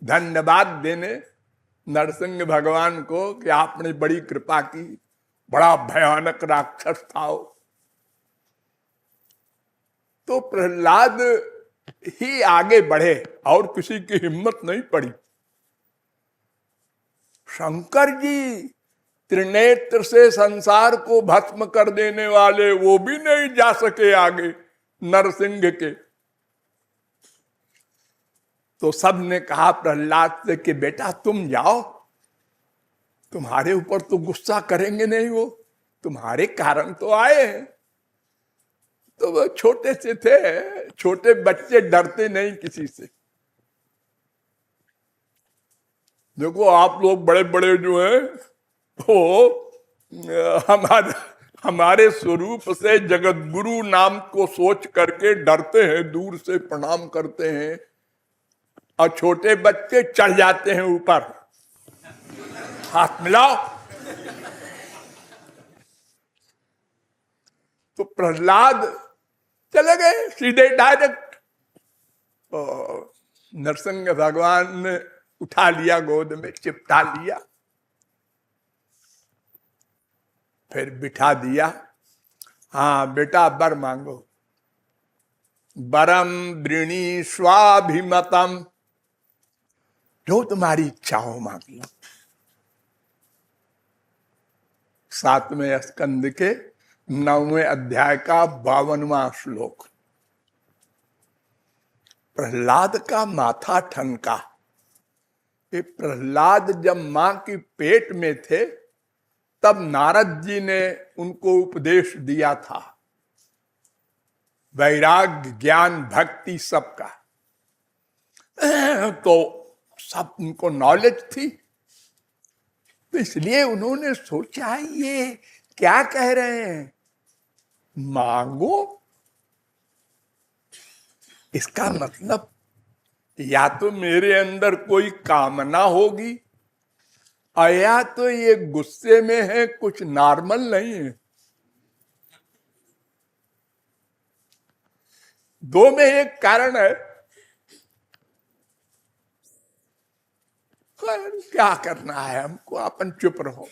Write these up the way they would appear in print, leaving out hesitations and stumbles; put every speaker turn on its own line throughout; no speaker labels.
धन्यवाद देने नरसिंह भगवान को कि आपने बड़ी कृपा की, बड़ा भयानक राक्षस था वो। तो प्रहलाद ही आगे बढ़े और किसी की हिम्मत नहीं पड़ी। शंकर जी त्रिनेत्र से संसार को भस्म कर देने वाले, वो भी नहीं जा सके आगे नरसिंह के। तो सब ने कहा प्रहलाद से कि बेटा तुम जाओ, तुम्हारे ऊपर तो गुस्सा करेंगे नहीं, वो तुम्हारे कारण तो आए हैं। तो वो छोटे से थे, छोटे बच्चे डरते नहीं किसी से। देखो आप लोग बड़े बड़े जो हैं वो हमारे स्वरूप से जगत गुरु नाम को सोच करके डरते हैं, दूर से प्रणाम करते हैं, और छोटे बच्चे चढ़ जाते हैं ऊपर, हाथ मिलाओ। तो प्रहलाद चले गए सीधे डायरेक्ट। नरसिंह भगवान ने उठा लिया, गोद में चिपटा लिया, फिर बिठा दिया। हाँ बेटा वर मांगो, वरम वृणी स्वाभिमतम, जो तुम्हारी इच्छा हो मांग लो। 7वें स्कंद के 9वें अध्याय का 52वां श्लोक। प्रहलाद का माथा ठनका। ये प्रहलाद जब मां की पेट में थे तब नारद जी ने उनको उपदेश दिया था, वैराग्य ज्ञान भक्ति सबका। तो सब उनको नॉलेज थी, तो इसलिए उन्होंने सोचा ये क्या कह रहे हैं, मांगो। इसका मतलब या तो मेरे अंदर कोई कामना होगी, या तो ये गुस्से में है, कुछ नॉर्मल नहीं है। दो में एक कारण है। क्या करना है हमको, अपन चुप रहो।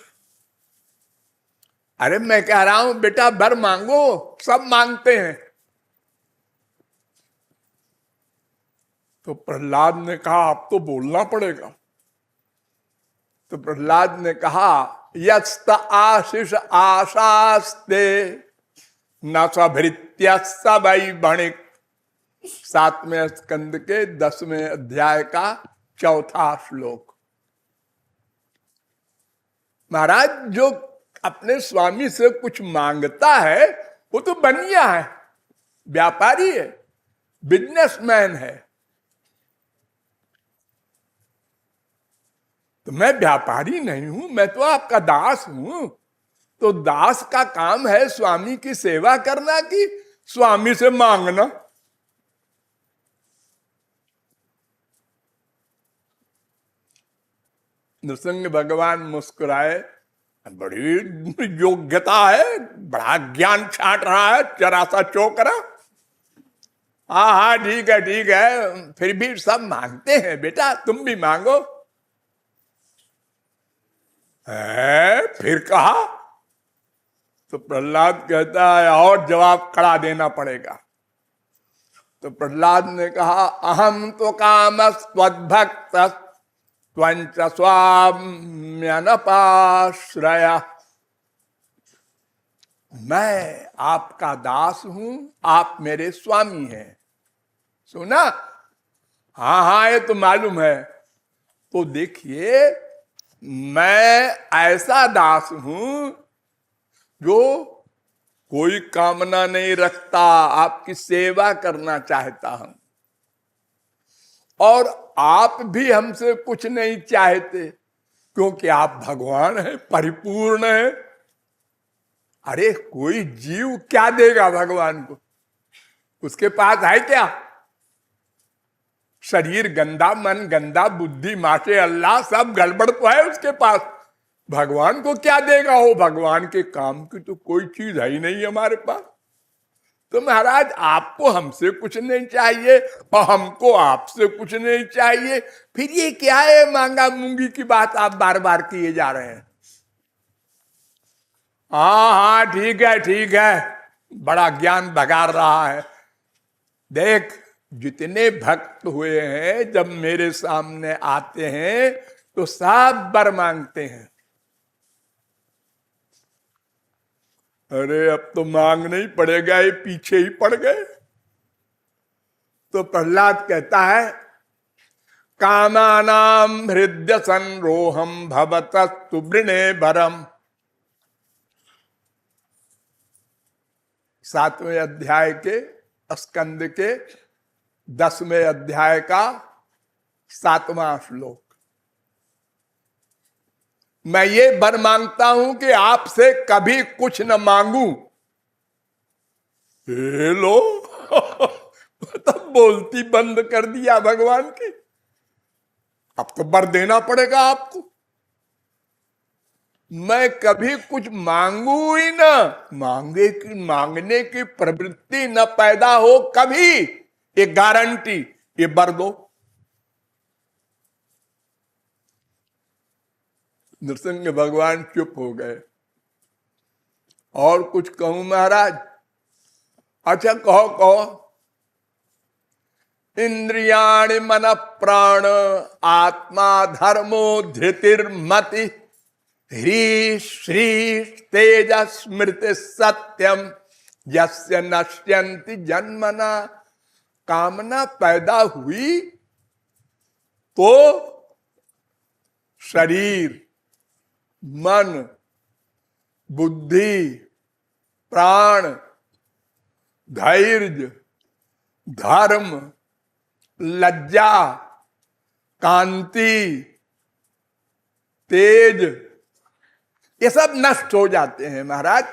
अरे मैं कह रहा हूं बेटा वर मांगो, सब मांगते हैं। तो प्रहलाद ने कहा अब तो बोलना पड़ेगा। तो प्रहलाद ने कहा यस्त आशीष आशास्ते न सभृत्य सबई भणिक। 7वें स्कंद के 10वें अध्याय का 4था श्लोक। महाराज जो अपने स्वामी से कुछ मांगता है वो तो बनिया है, व्यापारी है, बिजनेसमैन है। तो मैं व्यापारी नहीं हूं, मैं तो आपका दास हूं। तो दास का काम है स्वामी की सेवा करना कि स्वामी से मांगना। नृसिंह भगवान मुस्कुराए, बड़ी योग्यता है, बड़ा ज्ञान छांट रहा है, जरा सा चौकरा। हाँ हाँ ठीक है ठीक है, फिर भी सब मांगते हैं बेटा, तुम भी मांगो। फिर कहा तो प्रहलाद कहता है और जवाब खड़ा देना पड़ेगा। तो प्रहलाद ने कहा अहम तो काम स्वद्भक्त त्वंच स्वाम्यनपाश्रय। मैं आपका दास हूं, आप मेरे स्वामी हैं। सुना? हाँ हाँ ये तो मालूम है। तो देखिए मैं ऐसा दास हूं जो कोई कामना नहीं रखता, आपकी सेवा करना चाहता हूं, और आप भी हमसे कुछ नहीं चाहते क्योंकि आप भगवान हैं, परिपूर्ण हैं। अरे कोई जीव क्या देगा भगवान को, उसके पास है क्या? शरीर गंदा, मन गंदा, बुद्धि माशे अल्लाह, सब गड़बड़ तो है उसके पास। भगवान को क्या देगा वो? भगवान के काम की तो कोई चीज है ही नहीं हमारे पास। तो महाराज आपको हमसे कुछ नहीं चाहिए और हमको आपसे कुछ नहीं चाहिए, फिर ये क्या है मांगा मूंगी की बात आप बार बार किए जा रहे हैं। हाँ हाँ ठीक है, बड़ा ज्ञान बघार रहा है। देख, जितने भक्त हुए हैं जब मेरे सामने आते हैं तो सब वर मांगते हैं। अरे अब तो मांगना ही पड़ेगा, ये पीछे ही पड़ गए। तो प्रहलाद कहता है कामानाम हृदय संरोहम भवतस्तु वृणे भरम। 7वें अध्याय के स्कंद के 10वें अध्याय का 7वां श्लोक। मैं ये वर मांगता हूं कि आपसे कभी कुछ न मांगू। लो तब बोलती बंद कर दिया भगवान की। अब तो वर देना पड़ेगा आपको। मैं कभी कुछ मांगू ही ना, मांगने की प्रवृत्ति न पैदा हो कभी, ये गारंटी, ये वर दो। नृसिंह भगवान चुप हो गए। और कुछ कहूं महाराज? अच्छा कहो कहो। इंद्रियाणि मन प्राण आत्मा धर्मो धृतिर्मति ह्री श्री तेज स्मृति सत्यम यस्य नश्यन्ति जन्मना। कामना पैदा हुई तो शरीर, मन, बुद्धि, प्राण, धैर्य, धर्म, लज्जा, कांति, तेज, ये सब नष्ट हो जाते हैं महाराज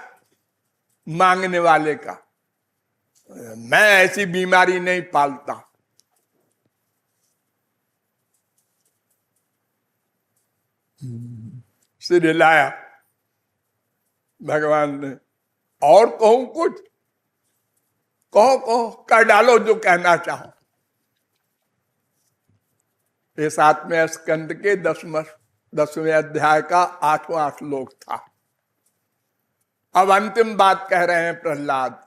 मांगने वाले का। मैं ऐसी बीमारी नहीं पालता। सिर हिलाया भगवान ने। और कहूं कुछ? कहो कहो, कर डालो जो कहना चाहो। ये 7वें स्कंद के 10वें अध्याय का 8वां श्लोक था। अब अंतिम बात कह रहे हैं प्रहलाद।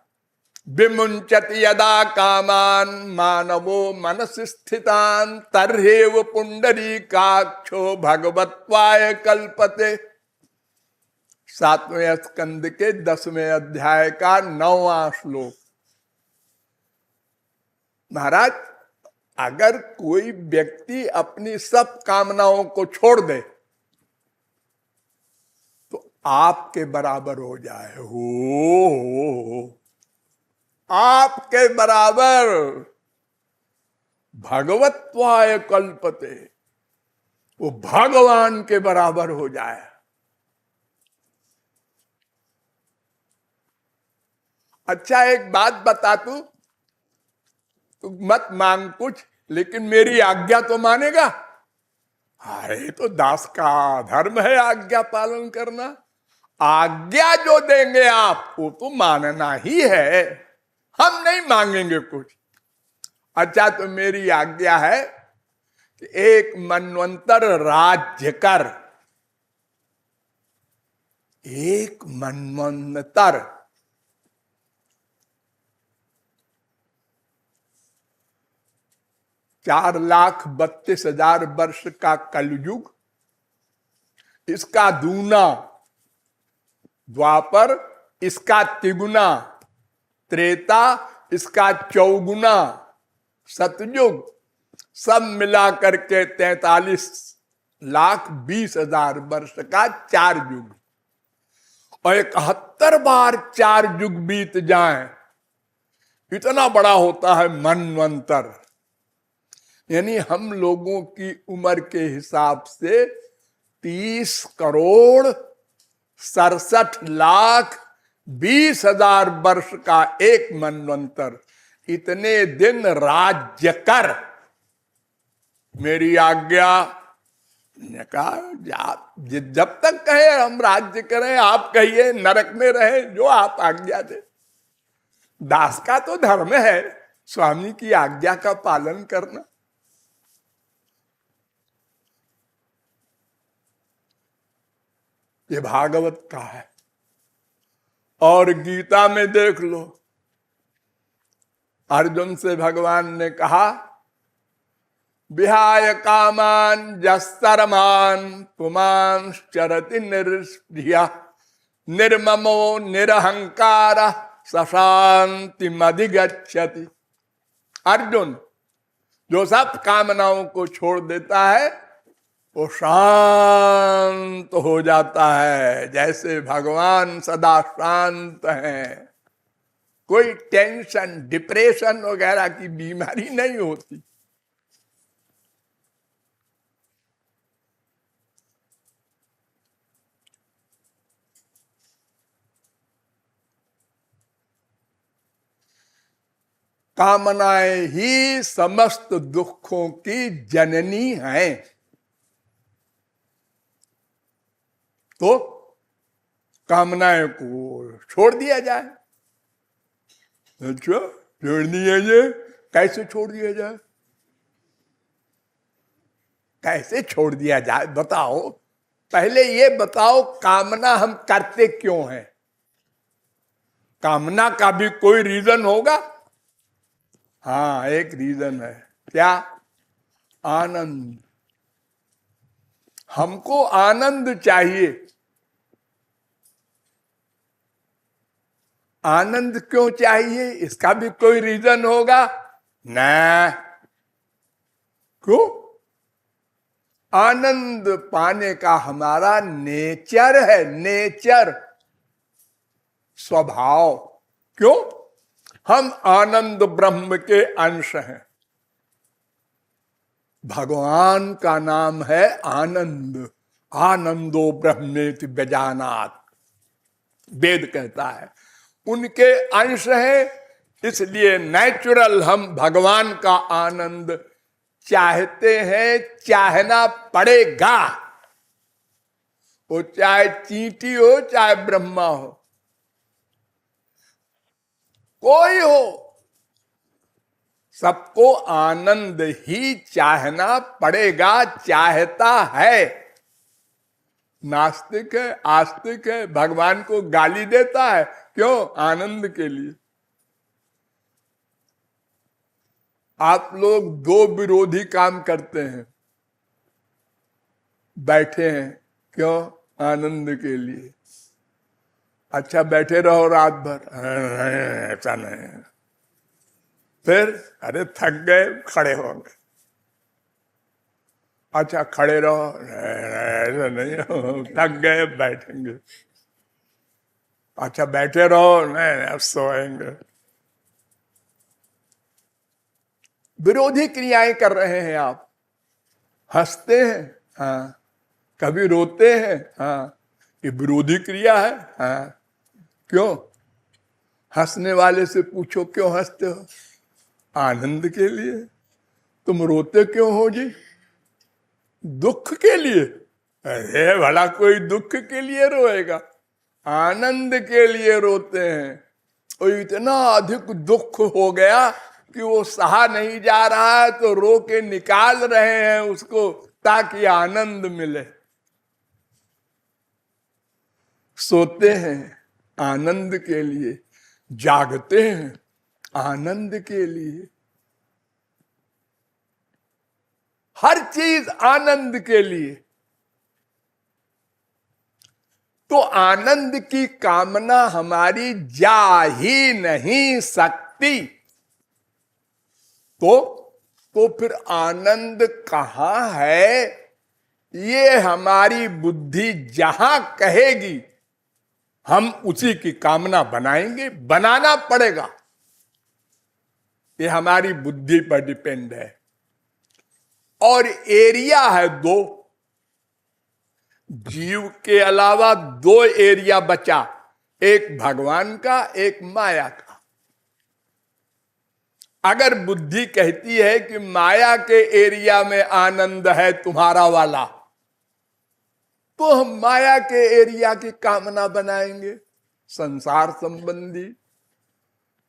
विमुंचति यदा कामान मानवो मनसि स्थितान तर्हेव पुंडरीकाक्षो भगवत्वाय कल्पते। 7वें स्कंद के 10वें अध्याय का 9वां श्लोक। महाराज, अगर कोई व्यक्ति अपनी सब कामनाओं को छोड़ दे तो आपके बराबर हो जाए। हो आपके बराबर, भगवत्वाय कल्पते, वो भगवान के बराबर हो जाए। अच्छा एक बात बता, तू मत मांग कुछ, लेकिन मेरी आज्ञा तो मानेगा? अरे तो दास का धर्म है आज्ञा पालन करना। आज्ञा जो देंगे आप वो तो मानना ही है, हम नहीं मांगेंगे कुछ। अच्छा तो मेरी आज्ञा है कि एक मनवंतर राज्य कर। एक मनवंतर, चार 4,32,000 वर्ष का कलयुग, इसका दूना द्वापर, इसका तिगुना त्रेता, इसका चौगुना सतयुग, सब मिला करके 43,20,000 वर्ष का 4 युग। और 71 बार 4 युग बीत जाएं, इतना बड़ा होता है मनवंतर। यानी हम लोगों की उम्र के हिसाब से 30,67,20,000 वर्ष का एक मनवंतर। इतने दिन राज्य कर, मेरी आज्ञा। ने कहा जब तक कहे हम राज्य करें, आप कहिए नरक में रहे, जो आप आज्ञा दे। दास का तो धर्म है स्वामी की आज्ञा का पालन करना। ये भागवत का है। और गीता में देख लो, अर्जुन से भगवान ने कहा, विहाय कामान जस्तरमान पुमांश्चरति निर्ष्ठिया निर्ममो निरहंकार सशांति मधिगच्छति। अर्जुन, जो सब कामनाओं को छोड़ देता है वो शांत हो जाता है, जैसे भगवान सदा शांत हैं। कोई टेंशन डिप्रेशन वगैरह की बीमारी नहीं होती। कामनाएं ही समस्त दुखों की जननी हैं। तो कामनाएं को छोड़ दिया जाए। अच्छा, छोड़ दिया जाए? कैसे छोड़ दिया जाए? कैसे छोड़ दिया जाए बताओ। पहले ये बताओ, कामना हम करते क्यों हैं? कामना का भी कोई रीजन होगा। हाँ, एक रीजन है। क्या? आनंद। हमको आनंद चाहिए। आनंद क्यों चाहिए? इसका भी कोई रीजन होगा ना। क्यों? आनंद पाने का हमारा नेचर है, नेचर, स्वभाव। क्यों? हम आनंद ब्रह्म के अंश हैं। भगवान का नाम है आनंद। आनंदो ब्रह्मेति व्यजानात्, वेद कहता है। उनके अंश है, इसलिए नेचुरल हम भगवान का आनंद चाहते हैं, चाहना पड़ेगा। वो चाहे चींटी हो चाहे ब्रह्मा हो, कोई हो, सबको आनंद ही चाहना पड़ेगा, चाहता है। नास्तिक है, आस्तिक है, भगवान को गाली देता है, क्यों? आनंद के लिए। आप लोग दो विरोधी काम करते हैं, बैठे हैं, क्यों? आनंद के लिए। अच्छा, बैठे रहो रात भर, ऐसा नहीं। फिर अरे थक गए, खड़े हो गए। अच्छा, खड़े रहो, ऐसा नहीं, थक गए, बैठेंगे। अच्छा, बैठे रहो, नहीं अब सोएंगे। विरोधी क्रियाएं कर रहे हैं आप। हंसते हैं, हाँ, कभी रोते हैं, हाँ, ये विरोधी क्रिया है। हाँ, क्यों? हंसने वाले से पूछो क्यों हंसते हो? आनंद के लिए। तुम रोते क्यों हो जी? दुख के लिए। अरे भला कोई दुख के लिए रोएगा? आनंद के लिए रोते हैं। और इतना अधिक दुख हो गया कि वो सहा नहीं जा रहा है, तो रो के निकाल रहे हैं उसको, ताकि आनंद मिले। सोते हैं आनंद के लिए, जागते हैं आनंद के लिए। हर चीज आनंद के लिए। तो आनंद की कामना हमारी जा ही नहीं सकती। तो फिर आनंद कहां है? ये हमारी बुद्धि जहां कहेगी हम उसी की कामना बनाएंगे, बनाना पड़ेगा। ये हमारी बुद्धि पर डिपेंड है। और एरिया है दो। जीव के अलावा दो एरिया बचा, एक भगवान का, एक माया का। अगर बुद्धि कहती है कि माया के एरिया में आनंद है तुम्हारा वाला, तो हम माया के एरिया की कामना बनाएंगे, संसार संबंधी।